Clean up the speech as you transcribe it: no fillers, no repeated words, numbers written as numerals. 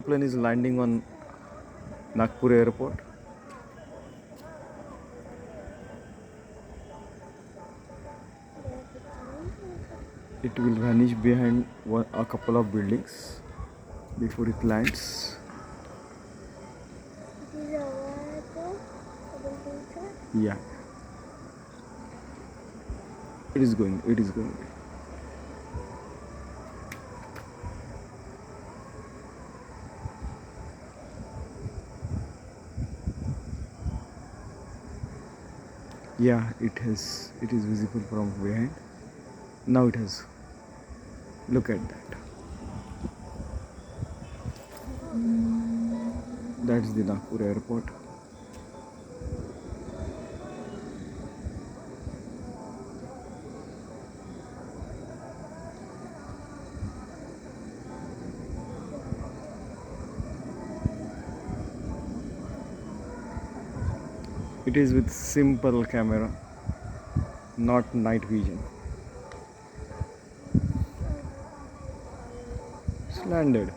aeroplane is landing on Nagpur Airport. It will vanish behind a couple of buildings before it lands. Yeah, it is going. It is going. Yeah, it has. It is visible from behind. Now it has. Look at that. That's the Nagpur Airport. It is with simple camera, not night vision. It's landed.